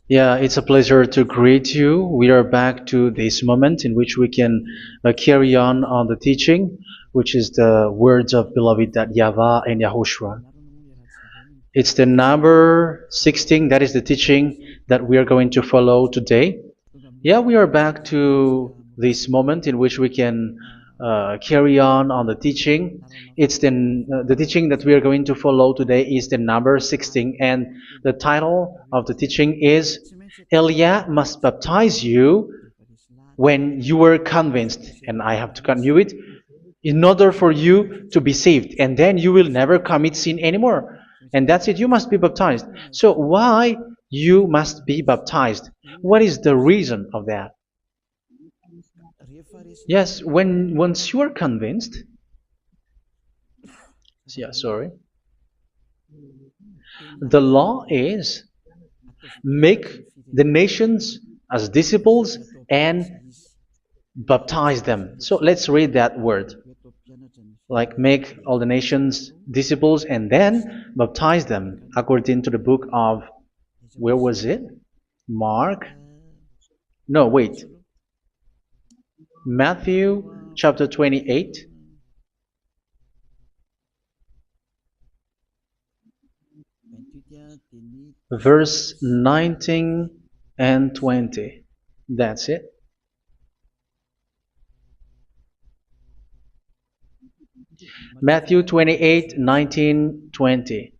Yeah, it's a pleasure to greet you. We are back to this moment in which we can carry on the teaching, which is the words of beloved that YAHVAH and YAHOSHUA. It's the number 16, that is the teaching that we are going to follow today. Yeah, we are back to this moment in which we can carry on the teaching. It's the teaching that we are going to follow today is the number 16, and the title of the teaching is Elia must baptize you when you were convinced, and I have to continue it, in order for you to be saved, and then you will never commit sin anymore. And that's it, you must be baptized. So why you must be baptized? What is the reason of that? Yes, once you are convinced, yeah, sorry, the law is make the nations as disciples and baptize them. So let's read that word. Like make all the nations disciples and then baptize them according to the book of, where was it? Mark? No, wait. Matthew chapter 28. Verse 19 and 20. That's it. Matthew 28, 19, 20.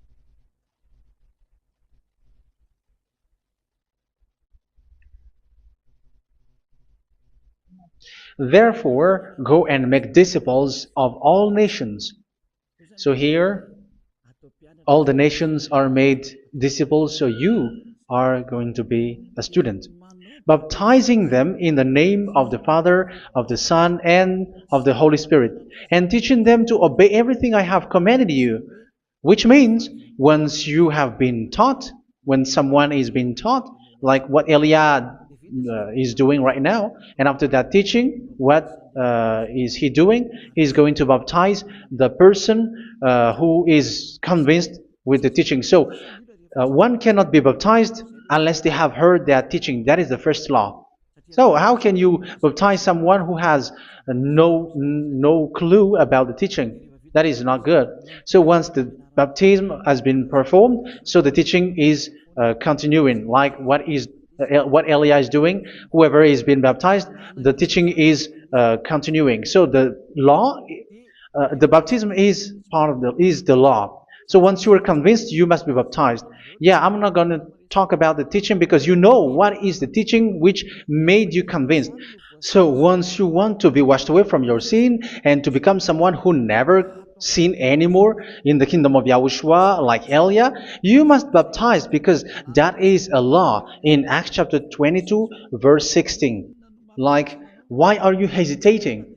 Therefore, go and make disciples of all nations. So here, all the nations are made disciples, so you are going to be a student. Baptizing them in the name of the Father, of the Son, and of the Holy Spirit, and teaching them to obey everything I have commanded you. Which means, once you have been taught, when someone is being taught, like what Elia is doing right now, and after that teaching, what is he doing? He's going to baptize the person who is convinced with the teaching. So one cannot be baptized unless they have heard that teaching. That is the first law. So how can you baptize someone who has no clue about the teaching? That is not good. So once the baptism has been performed, so the teaching is continuing. Like what Elia is doing, whoever is being baptized, the teaching is continuing. So the law, the baptism is part of the law. So once you are convinced, you must be baptized. Yeah, I'm not going to talk about the teaching because you know what is the teaching which made you convinced. So once you want to be washed away from your sin and to become someone who never sin anymore in the kingdom of Yahushua, like Elia, you must baptize because that is a law in Acts chapter 22, verse 16. Like, why are you hesitating?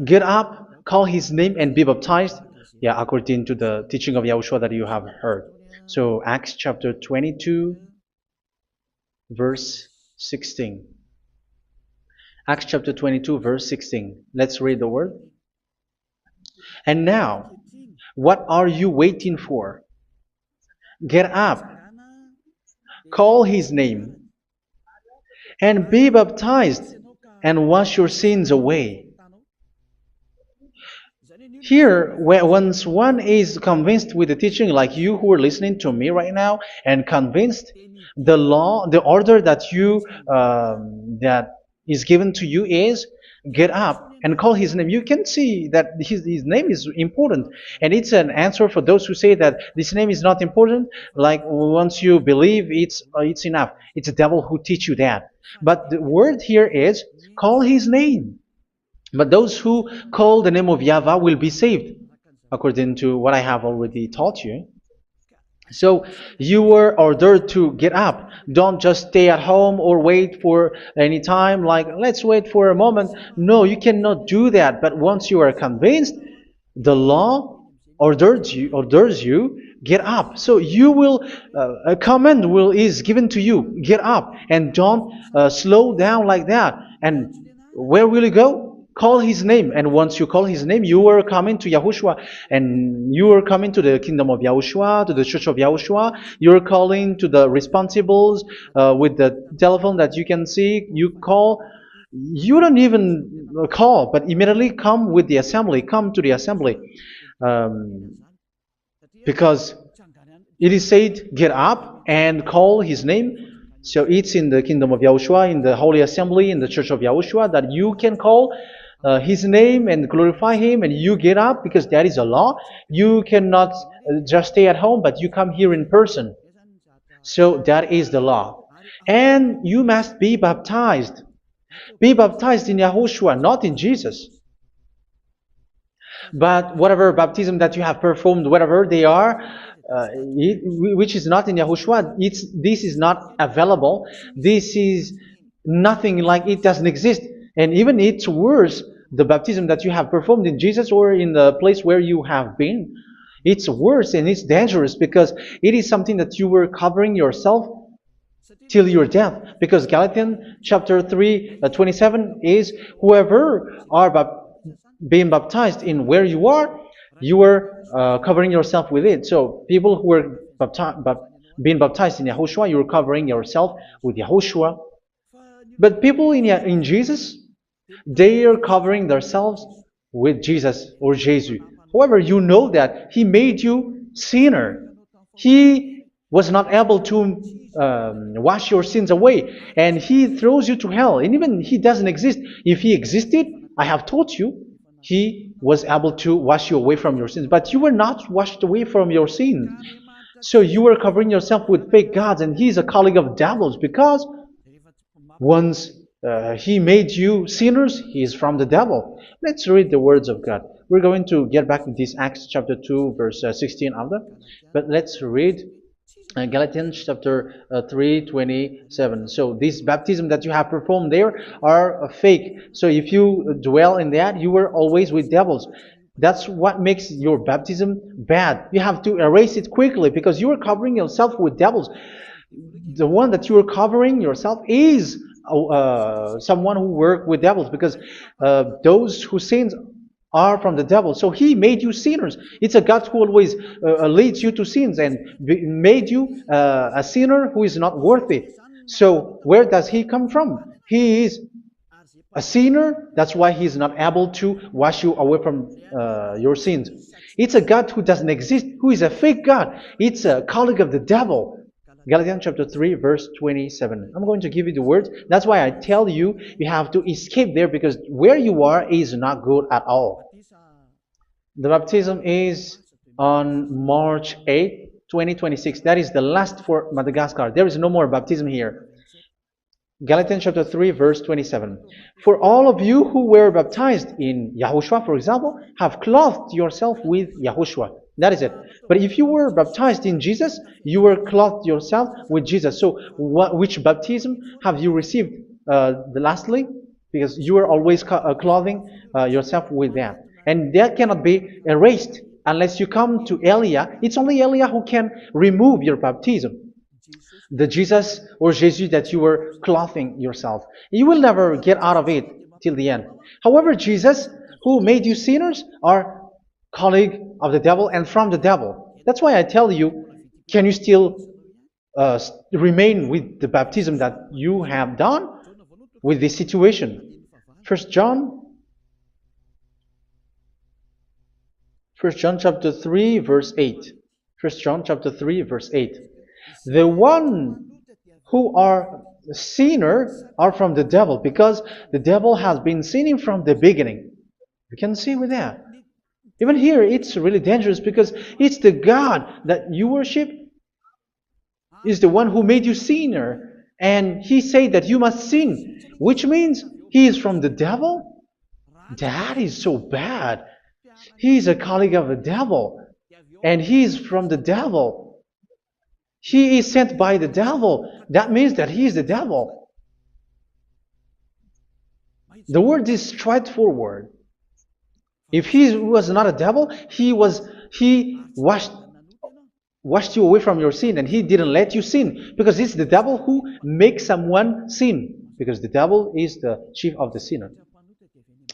Get up, call his name, and be baptized. Yeah, according to the teaching of Yahushua that you have heard. So Acts chapter 22, verse 16. Acts chapter 22, verse 16. Let's read the word. And now, what are you waiting for? Get up, call his name, and be baptized, and wash your sins away. Here, once one is convinced with the teaching, like you who are listening to me right now, and convinced, the law, the order that that is given to you is get up and call his name. You can see that his name is important, and it's an answer for those who say that this name is not important. Like once you believe, it's enough. It's the devil who teach you that. But the word here is call his name. But those who call the name of YAHVAH will be saved, according to what I have already taught you. So you were ordered to get up. Don't just stay at home or wait for any time, like let's wait for a moment. No, you cannot do that. But once you are convinced, the law orders you get up. So you will a command is given to you, get up, and don't slow down like that. And where will you go? call his name. And once you call his name, you are coming to Yahushua. And you are coming to the kingdom of Yahushua, to the church of Yahushua. You're calling to the responsibles with the telephone that you can see. You call. You don't even call, but immediately come with the assembly. Come to the assembly. Um, because it is said, get up and call his name. So it's in the kingdom of Yahushua, in the holy assembly, in the church of Yahushua, that you can call his name and glorify him, and you get up, because that is a law. You cannot just stay at home, but you come here in person. So that is the law. And you must be baptized. Be baptized in Yahushua, not in Jesus. But whatever baptism that you have performed, whatever they are, which is not in Yahushua, this is not available. This is nothing, like it doesn't exist. And even it's worse, the baptism that you have performed in Jesus or in the place where you have been. It's worse and it's dangerous, because it is something that you were covering yourself till your death. Because Galatians chapter 3, 27 is, whoever are being baptized in where you are covering yourself with it. So people who were being baptized in Yahushua, you're covering yourself with Yahushua. But people in Jesus, they are covering themselves with Jesus or Jesus. However, you know that He made you sinner. He was not able to wash your sins away, and He throws you to hell. And even He doesn't exist. If He existed, I have taught you, He was able to wash you away from your sins. But you were not washed away from your sins. So you were covering yourself with fake gods, and He's a colleague of devils, because once He made you sinners, He is from the devil. Let's read the words of God. We're going to get back to this Acts chapter 2, verse 16 after. But let's read Galatians chapter 3, 27. So this baptism that you have performed there are fake. So if you dwell in that, you were always with devils. That's what makes your baptism bad. You have to erase it quickly, because you are covering yourself with devils. The one that you are covering yourself is someone who works with devils, because those who sin are from the devil. So He made you sinners. It's a God who always leads you to sins, and made you a sinner who is not worthy. So where does He come from? He is a sinner. That's why He is not able to wash you away from your sins. It's a God who doesn't exist, who is a fake God. It's a colleague of the devil. Galatians chapter 3, verse 27. I'm going to give you the words. That's why I tell you, you have to escape there, because where you are is not good at all. The baptism is on March 8, 2026. That is the last for Madagascar. There is no more baptism here. Galatians chapter 3, verse 27. For all of you who were baptized in Yahushua, for example, have clothed yourself with Yahushua. That is it. But if you were baptized in Jesus, you were clothed yourself with Jesus. So which baptism have you received lastly? Because you are always clothing yourself with that. And that cannot be erased unless you come to Eliah. It's only Eliah who can remove your baptism. The Jesus or Jesus that you were clothing yourself. You will never get out of it till the end. However, Jesus, who made you sinners, are colleague of the devil and from the devil. That's why I tell you, can you still remain with the baptism that you have done with this situation? First John chapter 3, verse 8. First John chapter 3, verse 8. The one who are sinner are from the devil, because the devil has been sinning from the beginning. You can see with that. Even here, it's really dangerous, because it's the God that you worship is the one who made you sinner. And He said that you must sin, which means He is from the devil. That is so bad. He is a colleague of the devil, and He is from the devil. He is sent by the devil. That means that He is the devil. The word is straightforward. If He was not a devil, He washed you away from your sin, and He didn't let you sin, because it's the devil who makes someone sin, because the devil is the chief of the sinner.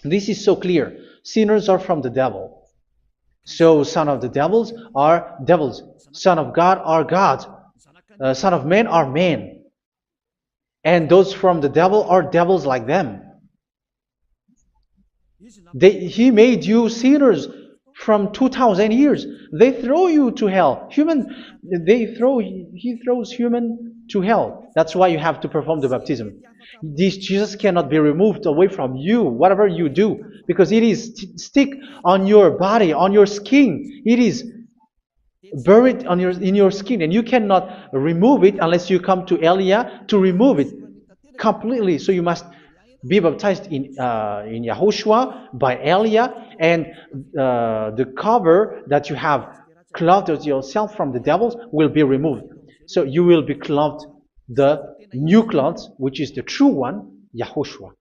This is so clear. Sinners are from the devil. So son of the devils are devils. Son of God are gods. Son of men are men. And those from the devil are devils like them. He made you sinners from 2,000 years. They throw you to hell. He throws human to hell. That's why you have to perform the baptism. This Jesus cannot be removed away from you, whatever you do, because it is stick on your body, on your skin. It is buried in your skin, and you cannot remove it unless you come to Elia to remove it completely. So you must be baptized in YAHOSHUA by Elia, and the cover that you have clothed yourself from the devils will be removed. So you will be clothed the new clothes, which is the true one, YAHOSHUA.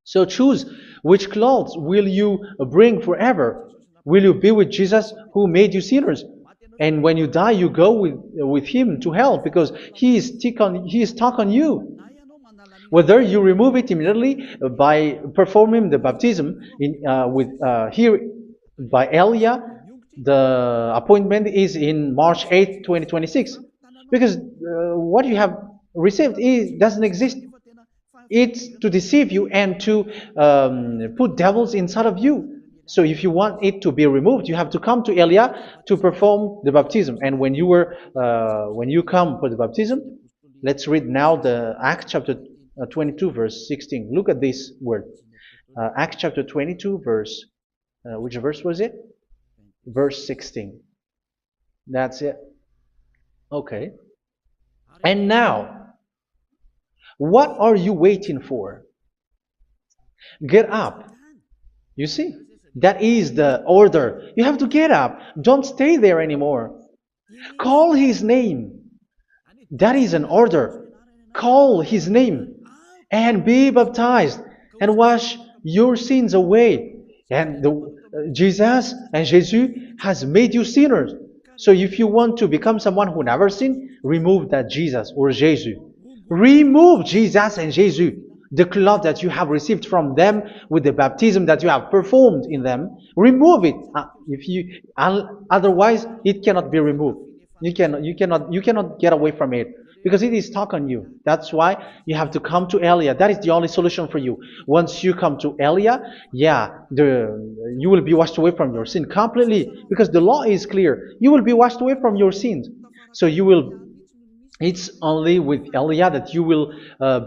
So choose which clothes will you bring forever. Will you be with Jesus who made you sinners? And when you die, you go with him to hell because he is stuck on you. Whether you remove it immediately by performing the baptism here by Elia, the appointment is in March 8, 2026. Because what you have received doesn't exist. It's to deceive you and to put devils inside of you. So if you want it to be removed, you have to come to Elia to perform the baptism. And when you come for the baptism, let's read now the Acts chapter 22 verse 16. Look at this word. Acts chapter 22 verse, which verse was it? Verse 16. That's it. Okay. And now, what are you waiting for? Get up. You see, that is the order. You have to get up. Don't stay there anymore. Call his name. That is an order. Call his name and be baptized and wash your sins away. And Jesus has made you sinners. So if you want to become someone who never sinned, remove that Jesus or Jesus. Remove Jesus and Jesus, the cloth that you have received from them with the baptism that you have performed in them. Remove it. Otherwise, it cannot be removed. You cannot get away from it because it is stuck on you. That's why you have to come to Elia. That is the only solution for you. Once you come to Elia, you will be washed away from your sin completely because the law is clear. You will be washed away from your sins. So it's only with Elia that you will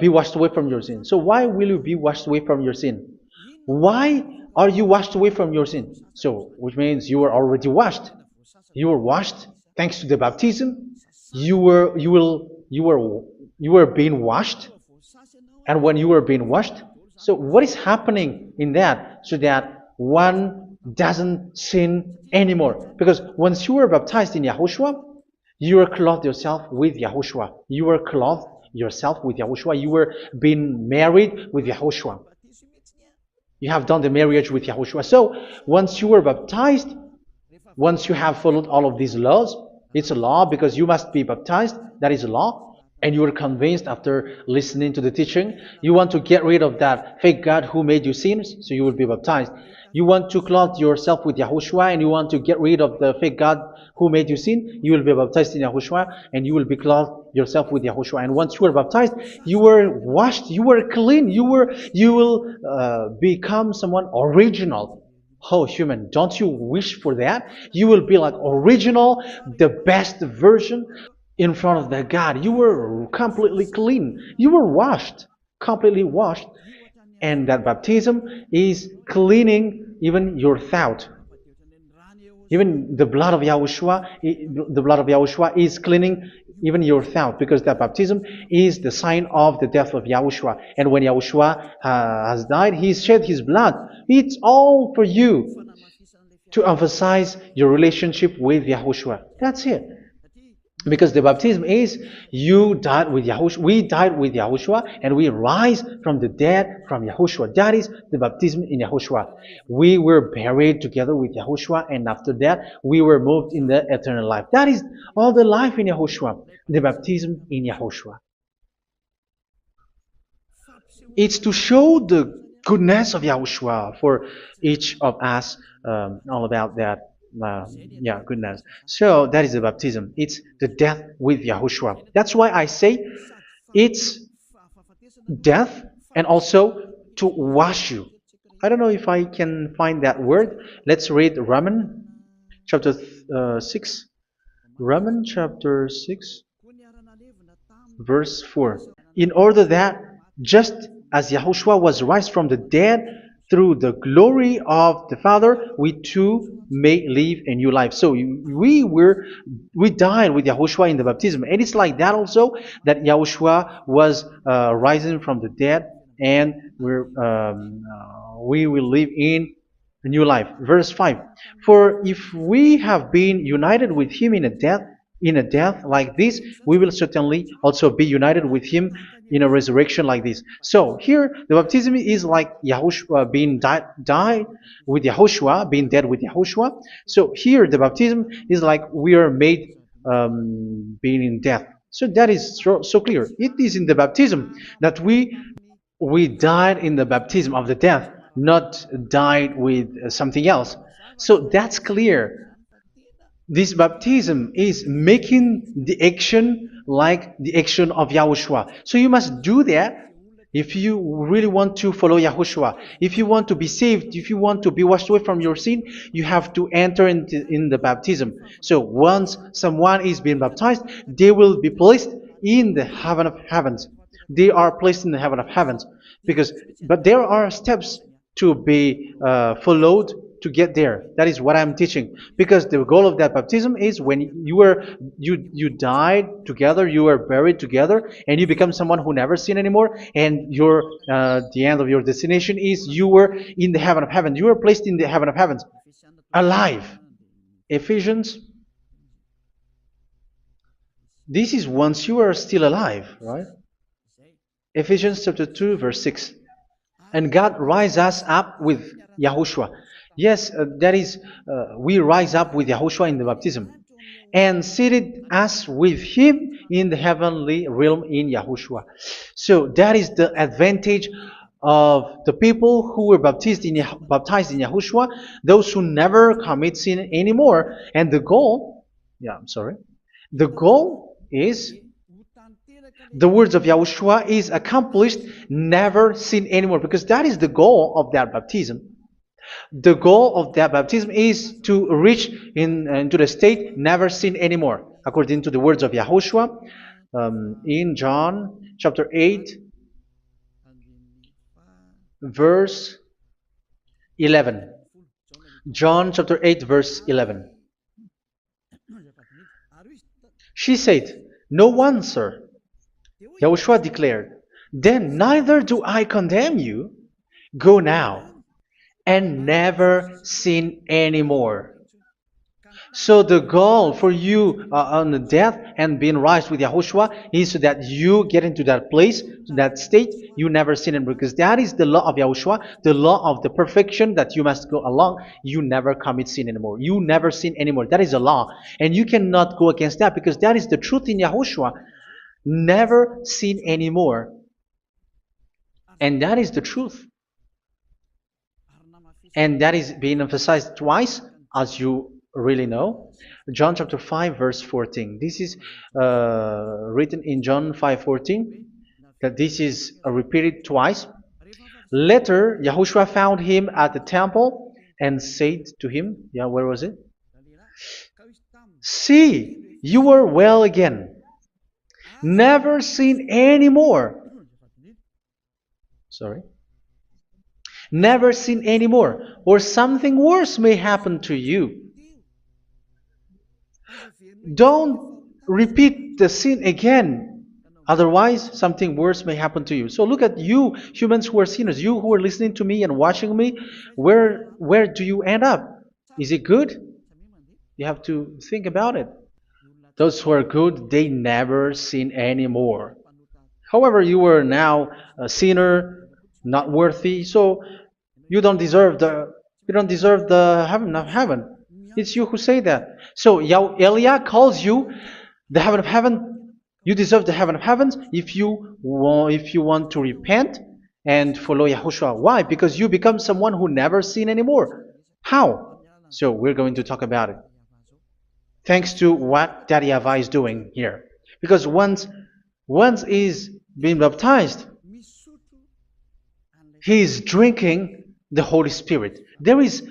be washed away from your sin. So why will you be washed away from your sin? Why are you washed away from your sin? So, which means you were already washed. You were washed thanks to the baptism. You were being washed, and when you were being washed, so what is happening in that? So that one doesn't sin anymore. Because once you were baptized in YAHOSHUA, you were clothed yourself with YAHOSHUA. You were clothed yourself with YAHOSHUA. You were being married with YAHOSHUA. You have done the marriage with YAHOSHUA. So once you were baptized, once you have followed all of these laws, it's a law because you must be baptized. That is a law. And you are convinced after listening to the teaching, you want to get rid of that fake God who made you sinners, so you will be baptized. You want to clothe yourself with YAHOSHUA and you want to get rid of the fake God who made you sin, you will be baptized in YAHOSHUA and you will be clothed yourself with YAHOSHUA. And once you are baptized, you were washed, you were clean, you will become someone original. Oh, human, don't you wish for that? You will be like original, the best version in front of the God. You were completely clean. You were washed, completely washed. And that baptism is cleaning even your thought. Even the blood of YAHOSHUA is cleaning even your thought, because that baptism is the sign of the death of YAHOSHUA. And when YAHOSHUA has died, he shed his blood. It's all for you to emphasize your relationship with YAHOSHUA. That's it. Because the baptism is you died with YAHOSHUA, we died with YAHOSHUA, and we rise from the dead from YAHOSHUA. That is the baptism in YAHOSHUA. We were buried together with YAHOSHUA, and after that we were moved in the eternal life. That is all the life in YAHOSHUA, the baptism in YAHOSHUA. It's to show the goodness of Yahushua for each of us, all about that. Yeah, goodness. So that is the baptism. It's the death with Yahushua. That's why I say it's death and also to wash you. I don't know if I can find that word. Let's read Romans chapter 6. Romans chapter 6, verse 4. In order that, just as Yahushua was raised from the dead through the glory of the Father, we too may live a new life. So we died with Yahushua in the baptism, and it's like that also that Yahushua was rising from the dead, and we will live in a new life. Verse 5. For if we have been united with him in a death like this, we will certainly also be united with him in a resurrection like this. So here the baptism is like Yahushua being died with Yahushua, being dead with Yahushua. So here the baptism is like we are made being in death. So that is so clear. It is in the baptism that we died in the baptism of the death, not died with something else. So that's clear. This baptism is making the action like the action of Yahushua. So you must do that if you really want to follow Yahushua. If you want to be saved, if you want to be washed away from your sin, you have to enter in the baptism. So once someone is being baptized, they will be placed in the heaven of heavens. They are placed in the heaven of heavens but there are steps to be followed to get there. That is what I'm teaching. Because the goal of that baptism is when you died together, you were buried together, and you become someone who never sin anymore. And the end of your destination is you were in the heaven of heaven. You were placed in the heaven of heavens, alive. Ephesians. This is once you are still alive, right? Ephesians chapter 2, verse 6. And God rise us up with Yahushua. Yes, that is, we rise up with Yahushua in the baptism. And seated us with Him in the heavenly realm in Yahushua. So that is the advantage of the people who were baptized in Yahushua, those who never commit sin anymore. And the goal, the goal is the words of Yahushua is accomplished, never sin anymore, because that is the goal of that baptism. The goal of that baptism is to reach into the state never sin anymore, according to the words of Yahushua in John chapter 8, verse 11. John chapter 8, verse 11. She said, "No one, sir." Yahushua declared, "Then neither do I condemn you. Go now and never sin anymore." So the goal for you on the death and being raised with Yahushua is so that you get into that place, that state, you never sin anymore. Because that is the law of Yahushua, the law of the perfection that you must go along. You never commit sin anymore. You never sin anymore. That is a law. And you cannot go against that because that is the truth in Yahushua. Never sin anymore. And that is the truth. And that is being emphasized twice, as you really know. John chapter 5, verse 14. This is written in John 5:14. That this is repeated twice. Later, Yahushua found him at the temple and said to him, where was it? "See, you are well again. Never sin anymore." Sorry. Never sin anymore, or something worse may happen to you. Don't repeat the sin again. Otherwise, something worse may happen to you. So look at you, humans who are sinners, you who are listening to me and watching me. Where do you end up? Is it good? You have to think about it. Those who are good, they never sin anymore. However, you are now a sinner, not worthy, so you don't deserve the heaven of heaven. It's you who say that. So Elia calls you the heaven of heaven. You deserve the heaven of heavens if you want to repent and follow Yahushua. Why? Because you become someone who never sin anymore. How? So we're going to talk about it. Thanks to what Daddy YAHVAH is doing here. Because once he's been baptized, he is drinking the Holy Spirit. There is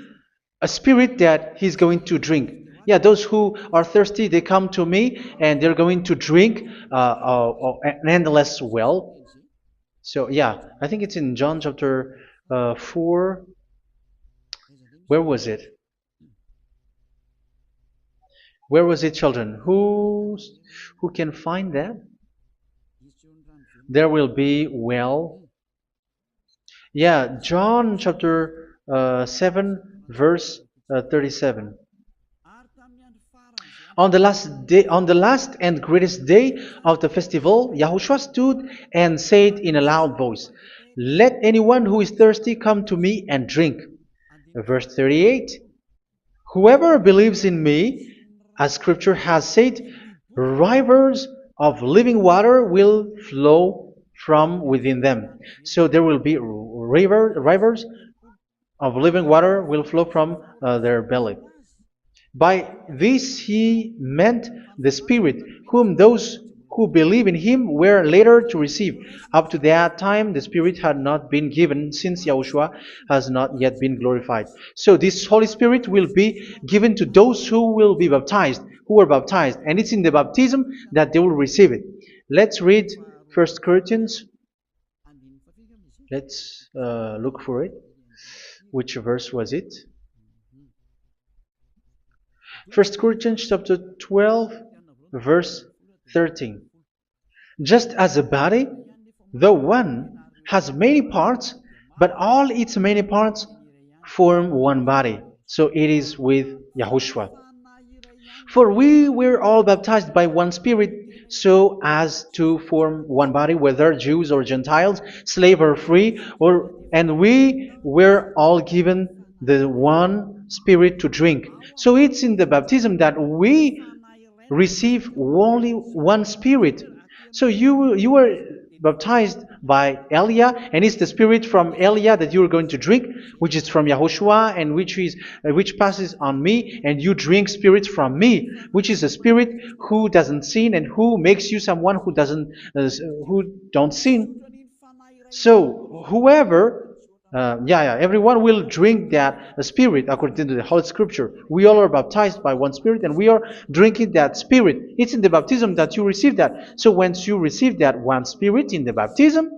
a spirit that he's going to drink. Yeah, those who are thirsty, they come to me and they're going to drink an endless well. So yeah, I think it's in John chapter 4. Where was it? Where was it, children? Who can find that? There will be well. Yeah, John chapter 7, verse 37. On the last and greatest day of the festival, Yahushua stood and said in a loud voice, "Let anyone who is thirsty come to me and drink." Verse 38, "Whoever believes in me, as Scripture has said, rivers of living water will flow from within them." So there will be rivers of living water will flow from their belly. By this he meant the Spirit, whom those who believe in him were later to receive. Up to that time, the Spirit had not been given, since Yahushua has not yet been glorified. So this Holy Spirit will be given to those who will be baptized, who were baptized, and it's in the baptism that they will receive it. Let's read 1 Corinthians. Let's look for it. Which verse was it? 1 Corinthians chapter 12, verse 13. Just as a body, though one, has many parts, but all its many parts form one body. So it is with Yahushua. For we were all baptized by one Spirit, so as to form one body, whether Jews or Gentiles, slave or free, and we were all given the one Spirit to drink. So it's in the baptism that we receive only one Spirit. So you were baptized by Elia, and it's the Spirit from Elia that you are going to drink, which is from Yahushua, and which passes on me, and you drink Spirit from me, which is a Spirit who doesn't sin and who makes you someone who don't sin. So whoever everyone will drink that Spirit according to the Holy Scripture. We all are baptized by one Spirit, and we are drinking that Spirit. It's in the baptism that you receive that. So once you receive that one Spirit in the baptism,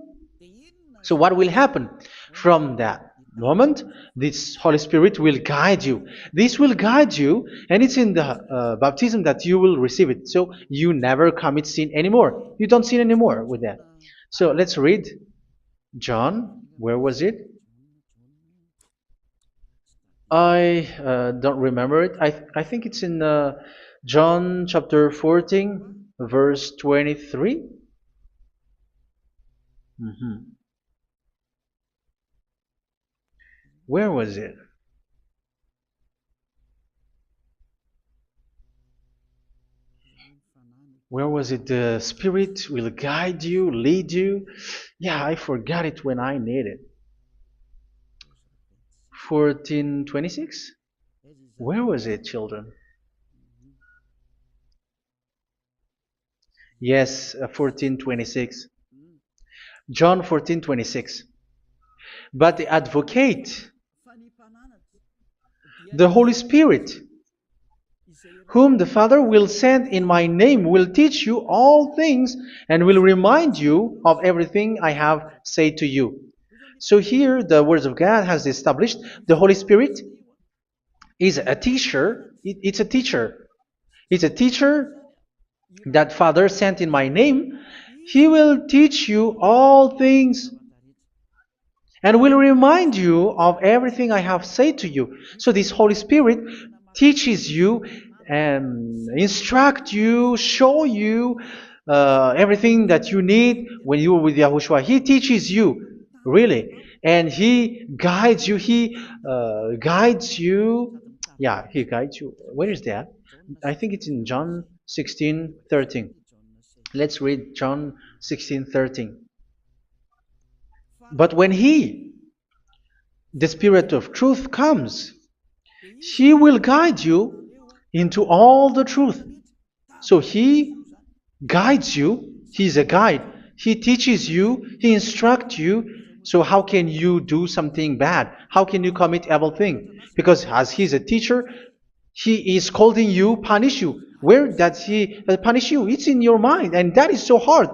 so what will happen? From that moment, this Holy Spirit will guide you. This will guide you, and it's in the baptism that you will receive it. So you never commit sin anymore. You don't sin anymore with that. So let's read John. Where was it? I don't remember it. I think it's in John chapter 14, verse 23. Where was it? Where was it? The Spirit will guide you, lead you. Yeah, I forgot it when I need it. 14:26? Where was it, children? Yes, 14:26. John 14:26. But the Advocate, the Holy Spirit, whom the Father will send in my name, will teach you all things and will remind you of everything I have said to you. So here the Word of God has established the Holy Spirit is a teacher. It's a teacher. It's a teacher that Father sent in my name. He will teach you all things and will remind you of everything I have said to you. So this Holy Spirit teaches you and instruct you, show you everything that you need when you are with Yahushua. He teaches you, really, and He guides you. He guides you. Yeah, He guides you. Where is that? I think it's in John 16:13. Let's read John 16:13. But when the Spirit of truth comes, He will guide you into all the truth. So He guides you. He's a guide. He teaches you. He instructs you. So how can you do something bad? How can you commit evil thing? Because as He's a teacher, He is scolding you, punish you. Where does He punish you? It's in your mind, and that is so hard.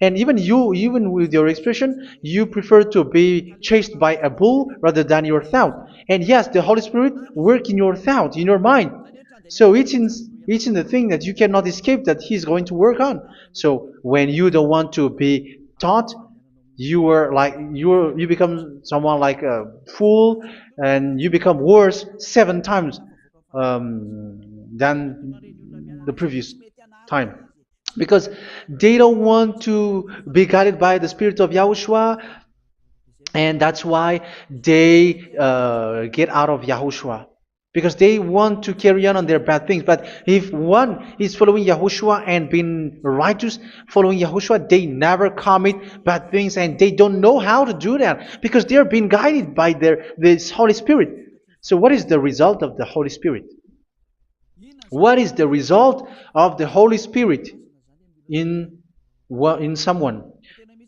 And even you, even with your expression, you prefer to be chased by a bull rather than your thought. And yes, the Holy Spirit work in your thought, in your mind. So it's in the thing that you cannot escape that He's going to work on. So when you don't want to be taught, you become someone like a fool, and you become worse 7 times than the previous time, because they don't want to be guided by the Spirit of Yahushua, and that's why they get out of Yahushua, because they want to carry on their bad things. But if one is following Yahushua and being righteous, following Yahushua, they never commit bad things, and they don't know how to do that because they are being guided by this Holy Spirit. So what is the result of the Holy Spirit? What is the result of the Holy Spirit in someone?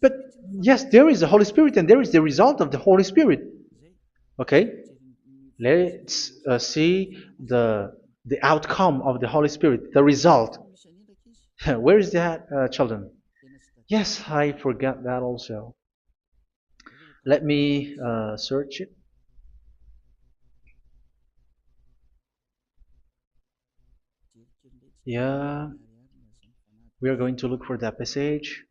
But yes, there is the Holy Spirit, and there is the result of the Holy Spirit. Okay, let's see the outcome of the Holy Spirit, the result. Where is that, children? Yes, I forgot that also. Let me search it. Yeah, we are going to look for that passage.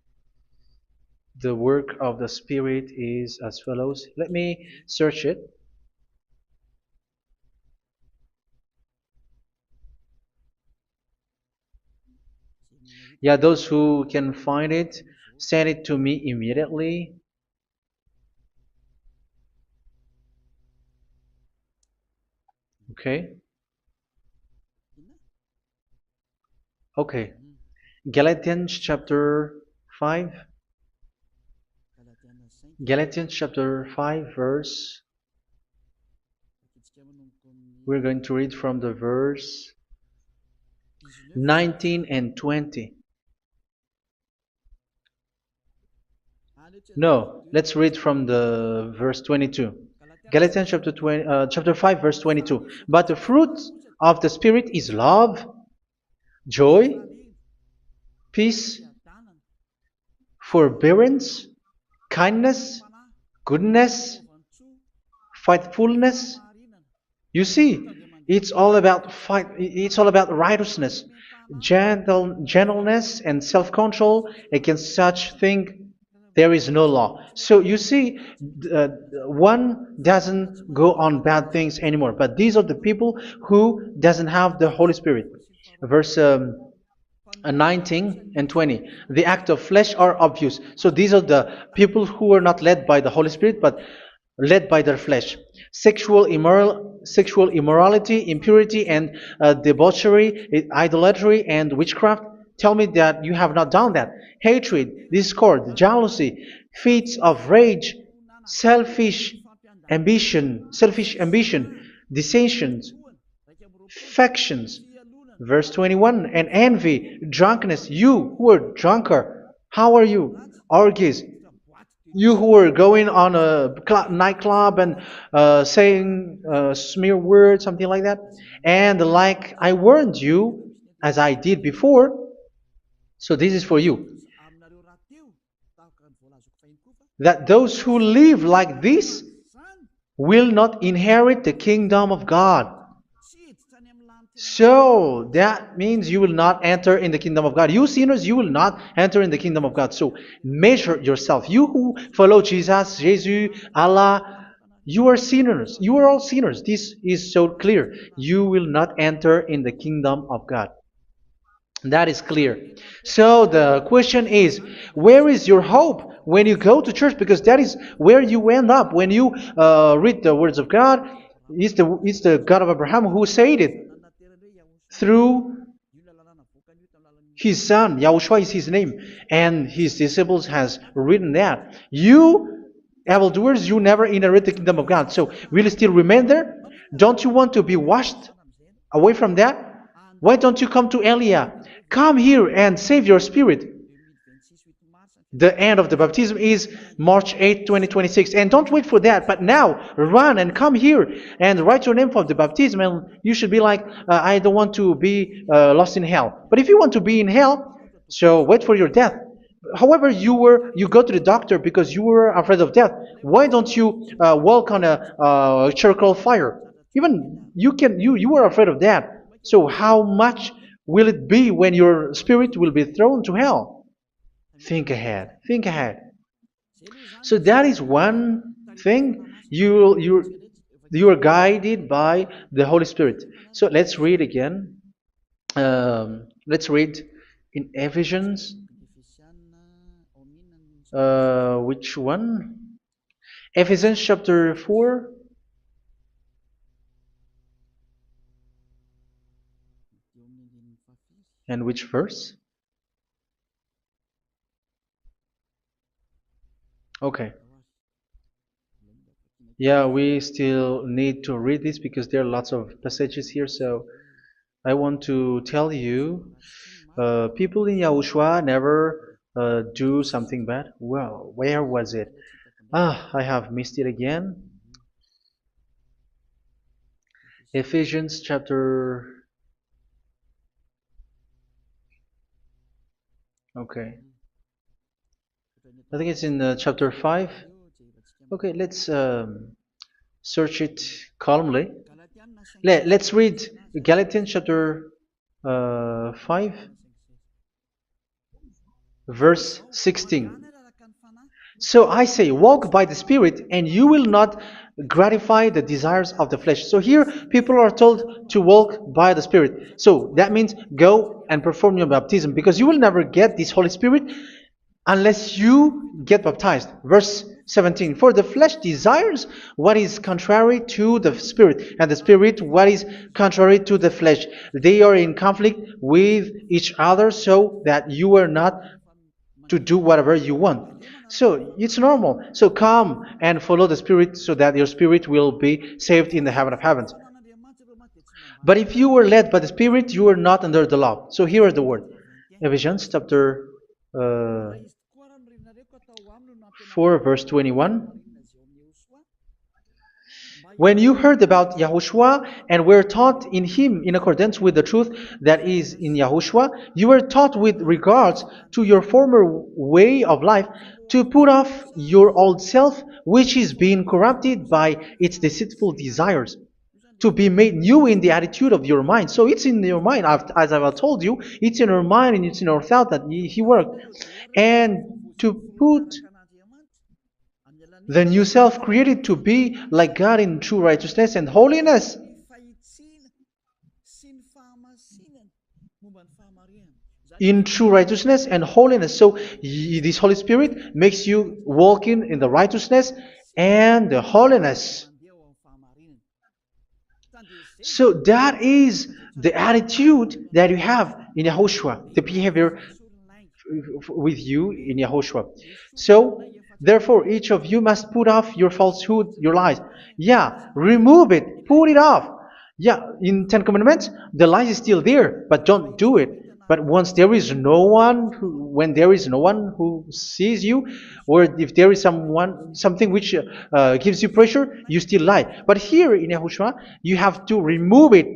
The work of the Spirit is as follows. Let me search it. Yeah, those who can find it, send it to me immediately. Okay. Okay. Galatians chapter 5. Galatians chapter 5 verse. We're going to read from the verse 19 and 20. No, let's read from the verse 22. Galatians chapter 5 verse 22. But the fruit of the Spirit is love, joy, peace, forbearance, kindness, goodness, faithfulness. You see, it's all about it's all about righteousness, gentleness, and self-control. Against such thing there is no law. So you see, one doesn't go on bad things anymore. But these are the people who doesn't have the Holy Spirit. Verse 19 and 20. The act of flesh are obvious. So these are the people who are not led by the Holy Spirit, but led by their flesh. Sexual immorality, impurity, and debauchery, idolatry, and witchcraft. Tell me that you have not done that. Hatred, discord, jealousy, fits of rage, selfish ambition, dissensions, factions. Verse 21, and envy, drunkenness. You who are drunker, how are you? Orgies. You who are going on a nightclub and saying smear words, something like that. And like I warned you, as I did before, so this is for you. That those who live like this will not inherit the kingdom of God. So that means you will not enter in the kingdom of God. You sinners, you will not enter in the kingdom of God. So measure yourself. You who follow Jesus, Allah, you are sinners. You are all sinners. This is so clear. You will not enter in the kingdom of God. That is clear. So the question is, where is your hope when you go to church? Because that is where you end up. When you read the words of God, it's the God of Abraham who said it through His Son. Yahushua is His name. And His disciples has written that. You evildoers, you never inherit the kingdom of God. So will you still remain there? Don't you want to be washed away from that? Why don't you come to Elia? Come here and save your spirit. The end of the baptism is March 8th, 2026. And don't wait for that, but now run and come here and write your name for the baptism. And you should be like, I don't want to be lost in hell. But if you want to be in hell, so wait for your death. However, you go to the doctor because you were afraid of death. Why don't you walk on a charcoal fire? Even you were afraid of that. So how much will it be when your spirit will be thrown to hell? Think ahead. Think ahead. So that is one thing. You are guided by the Holy Spirit. So let's read again. Let's read in Ephesians. Which one? Ephesians chapter 4. And which verse? Okay. Yeah, we still need to read this because there are lots of passages here. So I want to tell you, people in Yahushua never do something bad. Well, where was it? I have missed it again. Ephesians chapter. Okay. I think it's in chapter 5. Okay, let's search it calmly. Let's read Galatians chapter 5, verse 16. So I say, walk by the Spirit, and you will not gratify the desires of the flesh. So here, people are told to walk by the Spirit. So that means go and perform your baptism, because you will never get this Holy Spirit unless you get baptized. Verse 17. For the flesh desires what is contrary to the Spirit, and the Spirit what is contrary to the flesh. They are in conflict with each other, so that you are not to do whatever you want. So it's normal. So come and follow the Spirit so that your spirit will be saved in the heaven of heavens. But if you were led by the Spirit, you are not under the law. So here are the word. Ephesians chapter 4 verse 21. When you heard about Yahushua and were taught in him in accordance with the truth that is in Yahushua, you were taught with regards to your former way of life to put off your old self, which is being corrupted by its deceitful desires, to be made new in the attitude of your mind. So it's in your mind, as I've told you, it's in your mind and it's in your thought that he worked. And to put the new self created to be like God in true righteousness and holiness. In true righteousness and holiness. So this Holy Spirit makes you walk in the righteousness and the holiness. So that is the attitude that you have in Yahushua, the behavior with you in Yahushua. So therefore, each of you must put off your falsehood, your lies. Yeah, remove it, put it off. Yeah, in Ten Commandments, the lie is still there, but don't do it. But once there is no one, when there is no one who sees you, or if there is something which gives you pressure, you still lie. But here in Yahushua, you have to remove it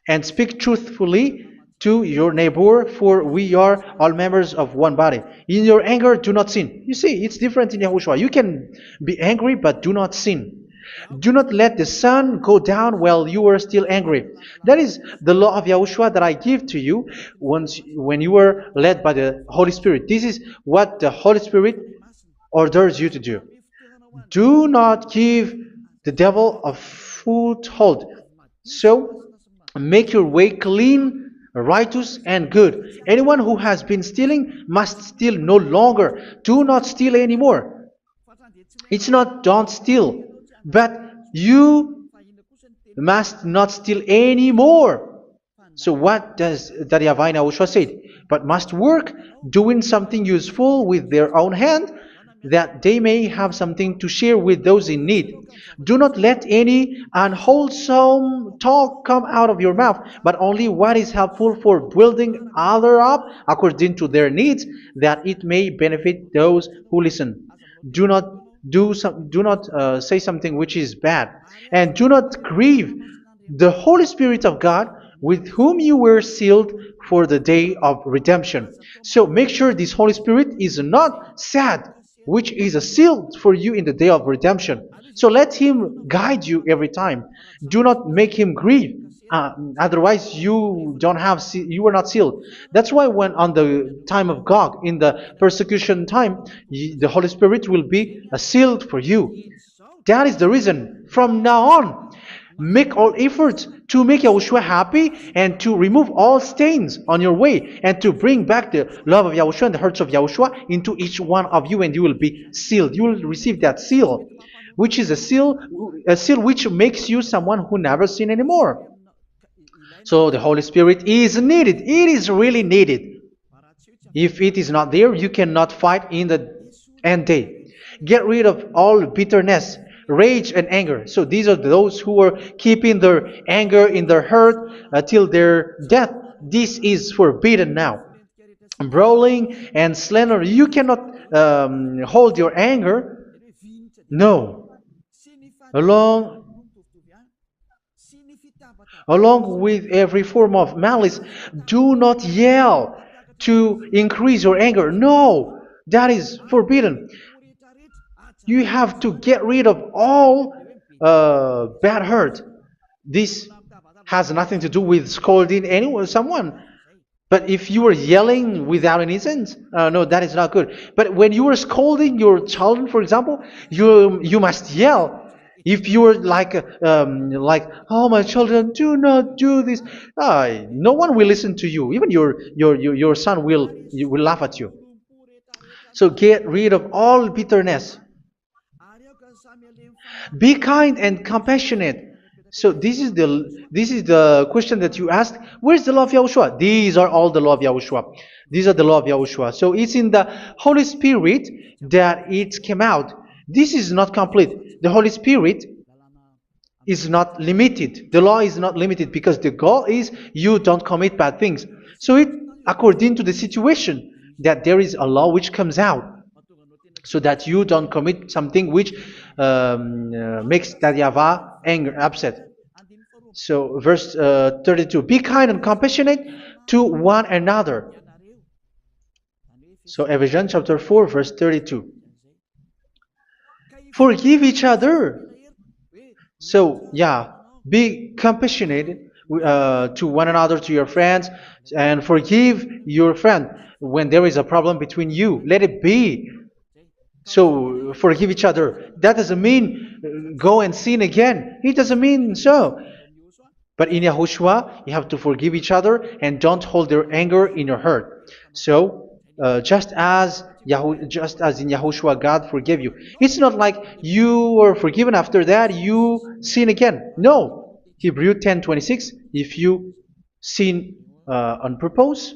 and speak truthfully to your neighbor, for we are all members of one body. In your anger, do not sin. You see, it's different in Yahushua. You can be angry, but do not sin. Do not let the sun go down while you are still angry. That is the law of Yahushua that I give to you when you were led by the Holy Spirit. This is what the Holy Spirit orders you to do. Do not give the devil a foothold. So, make your way clean, righteous and good. Anyone who has been stealing must steal no longer. Do not steal anymore. It's not don't steal, but you must not steal anymore. So what does the YAHVAH say? But must work, doing something useful with their own hand, that they may have something to share with those in need. Do not let any unwholesome talk come out of your mouth, but only what is helpful for building others up according to their needs, that it may benefit those who listen. Do not do not say something which is bad, and do not grieve the Holy Spirit of God, with whom you were sealed for the day of redemption. So make sure this Holy Spirit is not sad, which is a seal for you in the day of redemption. So let Him guide you every time. Do not make Him grieve. Otherwise, you don't have you are not sealed. That's why when on the time of God, in the persecution time, the Holy Spirit will be sealed for you. That is the reason. From now on, make all efforts to make Yahushua happy and to remove all stains on your way and to bring back the love of Yahushua and the hearts of Yahushua into each one of you, and you will be sealed. You will receive that seal, which is a seal which makes you someone who never sin anymore. So the Holy Spirit is needed. It is really needed. If it is not there, you cannot fight in the end day. Get rid of all bitterness, rage, and anger. So these are those who are keeping their anger in their heart till their death. This is forbidden now. Brawling and slander. You cannot hold your anger. No. Along with every form of malice, do not yell to increase your anger. No, that is forbidden. You have to get rid of all bad hurt. This has nothing to do with scolding anyone, someone. But if you are yelling without any sense, no, that is not good. But when you are scolding your child, for example, you must yell. If you are like, oh my children, do not do this, no one will listen to you. Even your son will laugh at you. So get rid of all bitterness. Be kind and compassionate. So this is the question that you asked. Where's the law of Yahushua? These are all the law of Yahushua. These are the law of Yahushua. So it's in the Holy Spirit that it came out. This is not complete. The Holy Spirit is not limited. The law is not limited because the goal is you don't commit bad things. So it according to the situation that there is a law which comes out, so that you don't commit something which makes that YAHVAH anger, upset. So verse 32, be kind and compassionate to one another. So Ephesians chapter 4 verse 32. Forgive each other. So yeah, be compassionate to one another, to your friends, and forgive your friend when there is a problem between you. Let it be. So forgive each other. That doesn't mean go and sin again. It doesn't mean so. But in Yahushua, you have to forgive each other and don't hold their anger in your heart. So just as in Yahushua, God forgave you. It's not like you were forgiven after that you sin again. No. Hebrew 10:26. If you sin on purpose,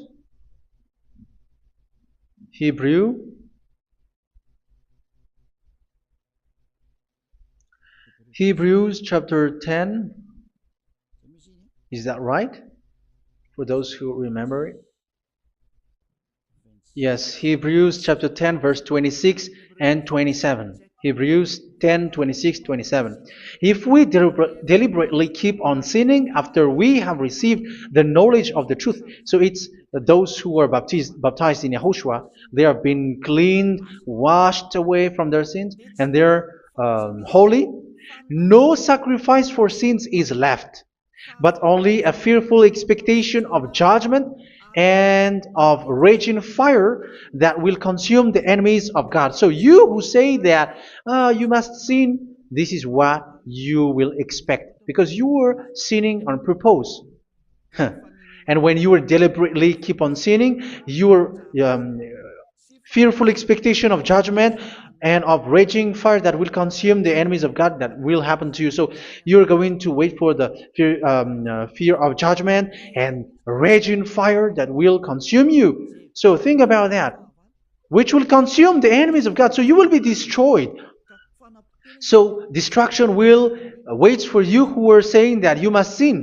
Hebrews chapter 10. Is that right? For those who remember it? Yes, Hebrews chapter 10 verse 26 and 27. Hebrews 10, 26, 27. If we deliberately keep on sinning after we have received the knowledge of the truth, so it's those who are baptized in Yahushua, they have been cleaned, washed away from their sins, and they're holy. No sacrifice for sins is left, but only a fearful expectation of judgment and of raging fire that will consume the enemies of God. So you who say that you must sin, this is what you will expect, because you were sinning on purpose. And when you deliberately keep on sinning, your fearful expectation of judgment and of raging fire that will consume the enemies of God, that will happen to you. So you're going to wait for the fear of judgment and raging fire that will consume you. So think about that. which will consume the enemies of God. So you will be destroyed. So destruction will wait for you who are saying that you must sin.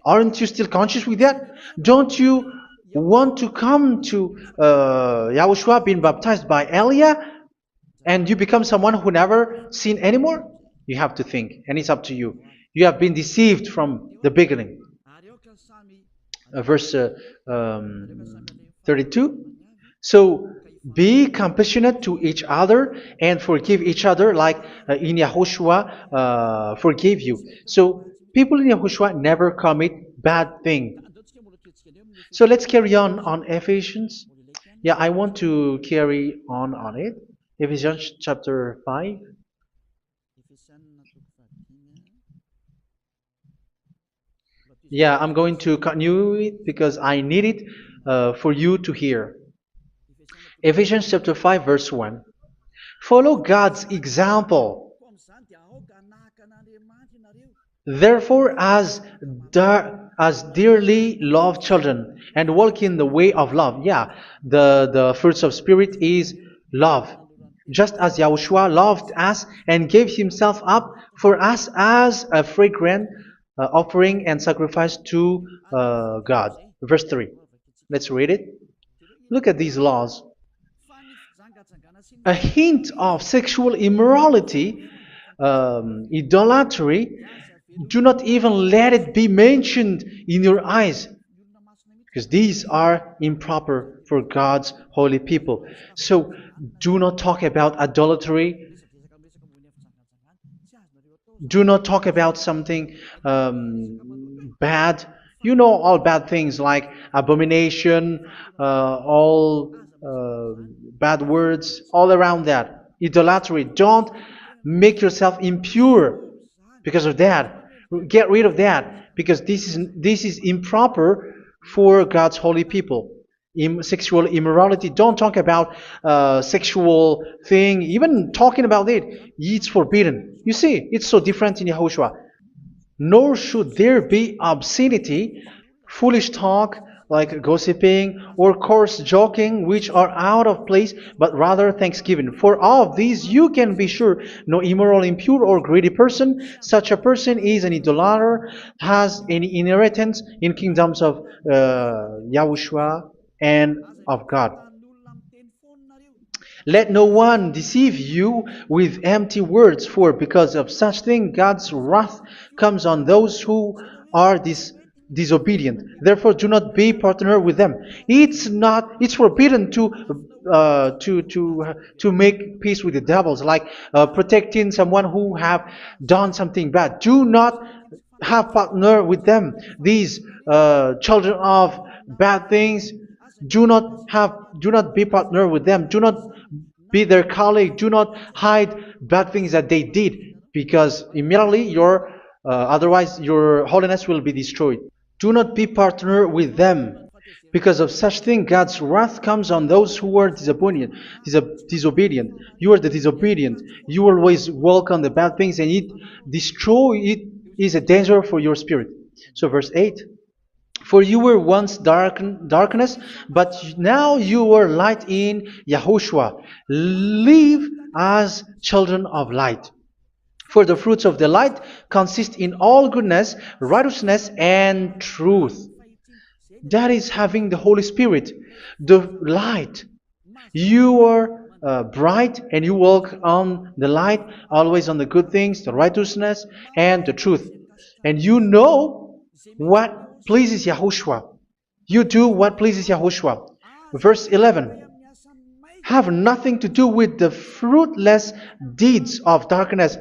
Aren't you still conscious with that? Don't you want to come to Yahushua being baptized by Elia and you become someone who never sinned anymore? You have to think, and it's up to you. You have been deceived from the beginning. Verse 32. So be compassionate to each other and forgive each other like in Yahushua forgave you. So people in Yahushua never commit bad thing. So let's carry on Ephesians. Yeah, I want to carry on it. Ephesians chapter 5. Yeah, I'm going to continue it because I need it for you to hear. Ephesians chapter 5 verse 1. Follow God's example. Therefore, as dearly loved children, and walk in the way of love. Yeah, the fruits of spirit is love. Just as Yahushua loved us and gave himself up for us as a fragrant offering and sacrifice to God. Verse 3. Let's read it. Look at these laws. A hint of sexual immorality, idolatry, do not even let it be mentioned in your eyes, because these are improper for God's holy people. So do not talk about idolatry. Do not talk about something bad. You know all bad things like abomination, all bad words, all around that. Idolatry. Don't make yourself impure because of that. Get rid of that because this is improper for God's holy people. Sexual immorality. Don't talk about sexual thing. Even talking about it's forbidden. You see, it's so different in Yahushua. Nor should there be obscenity, foolish talk like gossiping or coarse joking, which are out of place, but rather thanksgiving. For of these you can be sure: no immoral, impure, or greedy person, such a person is an idolater, has any inheritance in kingdoms of Yahushua and of God. Let no one deceive you with empty words, for because of such thing God's wrath comes on those who are disobedient. Therefore, do not be partner with them. It's forbidden to make peace with the devils, like protecting someone who have done something bad. Do not have partner with them. These children of bad things. Do not be partner with them. Do not be their colleague. Do not hide bad things that they did, because immediately otherwise your holiness will be destroyed. Do not be partner with them. Because of such thing, God's wrath comes on those who are disobedient. You are the disobedient. You always walk on the bad things, and it is a danger for your spirit. So verse 8. For you were once darkness, but now you are light in Yahushua. Live as children of light. For the fruits of the light consist in all goodness, righteousness, and truth. That is having the Holy Spirit, the light. You are bright and you walk on the light, always on the good things, the righteousness, and the truth. And you know what pleases Yahushua. You do what pleases Yahushua. Verse 11. Have nothing to do with the fruitless deeds of darkness.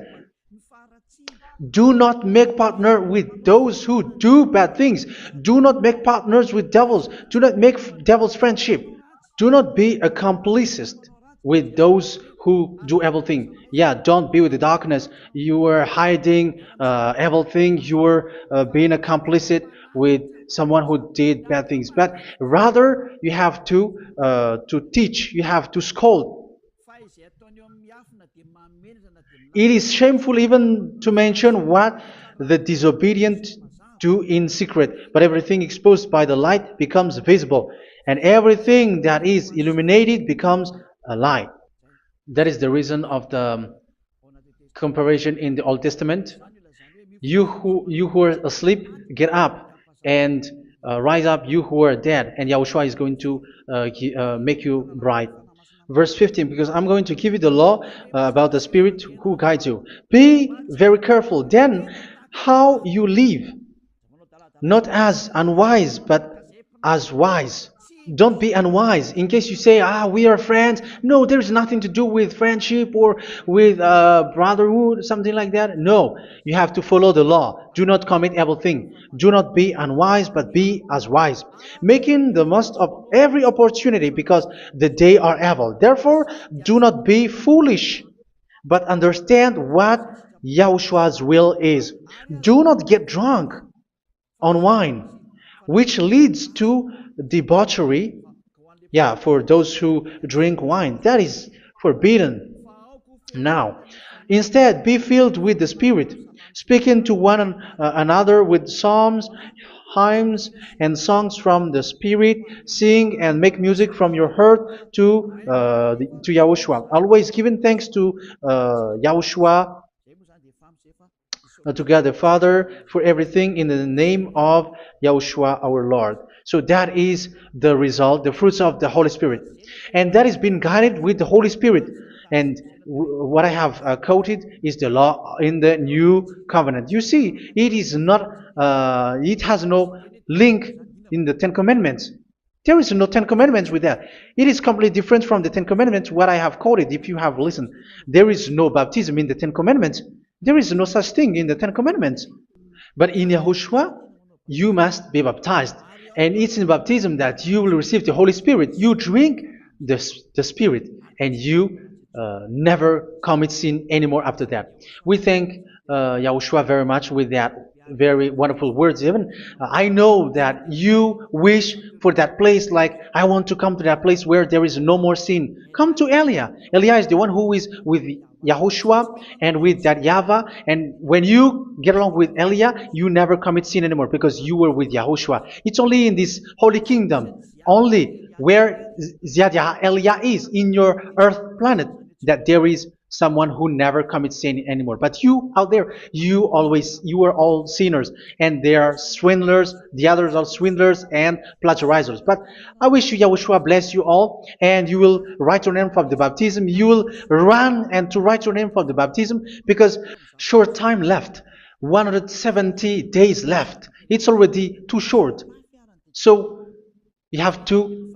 Do not make partner with those who do bad things. Do not make partners with devils. Do not make devils friendship. Do not be a complicit with those who do evil thing. Yeah, don't be with the darkness. You are hiding evil thing. You are being a complicit with someone who did bad things. But rather, you have to teach. You have to scold. It is shameful even to mention what the disobedient do in secret, but everything exposed by the light becomes visible, and everything that is illuminated becomes lie. That is the reason of the comparison in the Old Testament. You who are asleep, get up and rise up, you who are dead, and Yahushua is going to make you bright. Verse 15, because I'm going to give you the law about the Spirit who guides you. Be very careful then how you live, not as unwise, but as wise. Don't be unwise. In case you say, we are friends. No, there's nothing to do with friendship or with brotherhood, something like that. No, you have to follow the law. Do not commit evil thing. Do not be unwise, but be as wise, making the most of every opportunity, because the day are evil. Therefore, do not be foolish, but understand what Yahushua's will is. Do not get drunk on wine, which leads to debauchery. Yeah, for those who drink wine, that is forbidden now. Instead, be filled with the Spirit, speaking to one another with psalms, hymns, and songs from the Spirit. Sing and make music from your heart to Yahushua, always giving thanks to Yahushua, to God the Father, for everything in the name of Yahushua our Lord. So that is the result, the fruits of the Holy Spirit. And that is being guided with the Holy Spirit. And what I have quoted is the law in the new covenant. You see, it is not, it has no link in the Ten Commandments. There is no Ten Commandments with that. It is completely different from the Ten Commandments, what I have quoted, if you have listened. There is no baptism in the Ten Commandments. There is no such thing in the Ten Commandments. But in Yahushua, you must be baptized. And it's in baptism that you will receive the Holy Spirit. You drink the Spirit, and you never commit sin anymore after that. We thank Yahushua very much with that very wonderful words. Even I know that you wish for that place, like, I want to come to that place where there is no more sin. Come to Elia. Elia is the one who is with Yahushua and with that YAHVAH. And when you get along with Elia, you never commit sin anymore, because you were with Yahushua. It's only in this holy kingdom, only where Elia is, in your earth planet, that there is someone who never commits sin anymore. But you out there, you are all sinners, and they are swindlers. The others are swindlers and plagiarizers. But I wish you, Yahushua, bless you all, and you will write your name for the baptism. You will run and to write your name for the baptism, because short time left, 170 days left. It's already too short. So you have to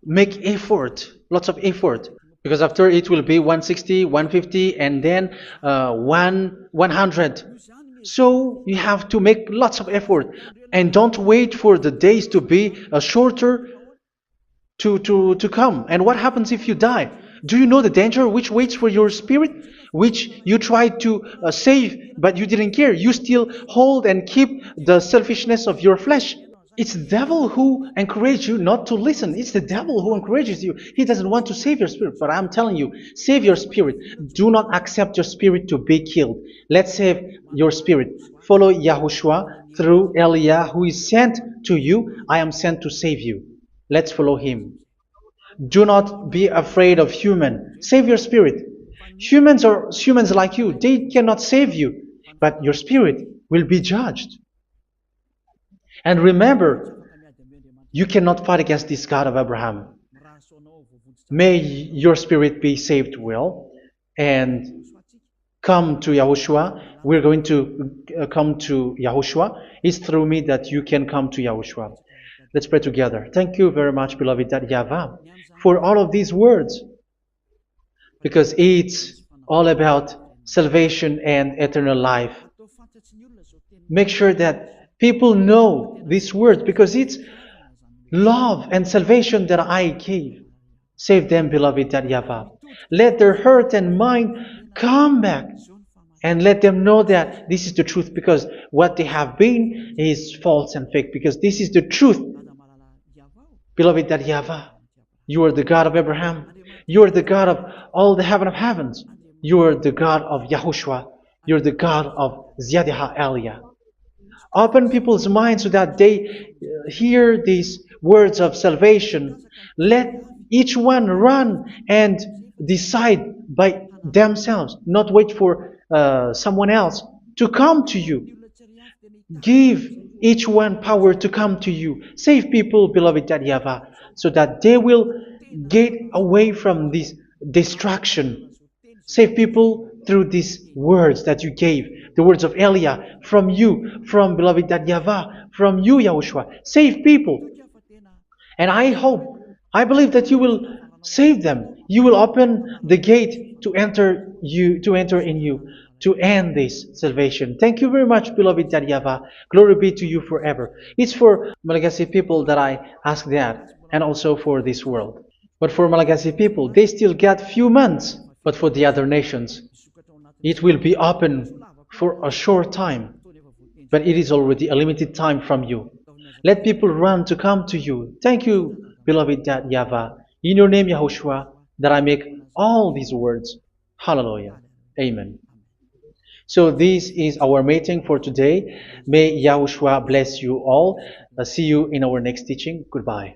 make effort, lots of effort, because after it will be 160, 150, and then 100. So you have to make lots of effort, and don't wait for the days to be shorter to come. And what happens if you die? Do you know the danger which waits for your spirit, which you tried to save, but you didn't care? You still hold and keep the selfishness of your flesh. It's the devil who encourages you not to listen. It's the devil who encourages you. He doesn't want to save your spirit. But I'm telling you, save your spirit. Do not accept your spirit to be killed. Let's save your spirit. Follow Yahushua through Elia, who is sent to you. I am sent to save you. Let's follow him. Do not be afraid of human. Save your spirit. Humans are humans like you. They cannot save you. But your spirit will be judged. And remember, you cannot fight against this God of Abraham. May your spirit be saved well, and come to Yahushua. We're going to come to Yahushua. It's through me that you can come to Yahushua. Let's pray together. Thank you very much, beloved YAHVAH, for all of these words, because it's all about salvation and eternal life. Make sure that people know these words, because it's love and salvation that I gave. Save them, beloved YAHVAH. Let their heart and mind come back, and let them know that this is the truth, because what they have been is false and fake, because this is the truth. Beloved YAHVAH, you are the God of Abraham. You are the God of all the heaven of heavens. You are the God of Yahushua. You are the God of Ziadiha Elia. Open people's minds so that they hear these words of salvation. Let Each one run and decide by themselves, not wait for someone else to come to you. Give each one power to come to you. Save people, beloved YAHVAH, so that they will get away from this distraction. Save people through these words that you gave, the words of Elia, from you, from beloved YAHVAH, from you, Yahushua. Save people. And I believe that you will save them. You will open the gate to enter in you, to end this salvation. Thank you very much, beloved YAHVAH. Glory be to you forever. It's for Malagasy people that I ask that, and also for this world. But for Malagasy people, they still get few months. But for the other nations, it will be open for a short time. But it is already a limited time from you. Let people run to come to you. Thank you, beloved YAHVAH. In your name, Yahushua, that I make all these words. Hallelujah. Amen. So this is our meeting for today. May Yahushua bless you all. See you in our next teaching. Goodbye.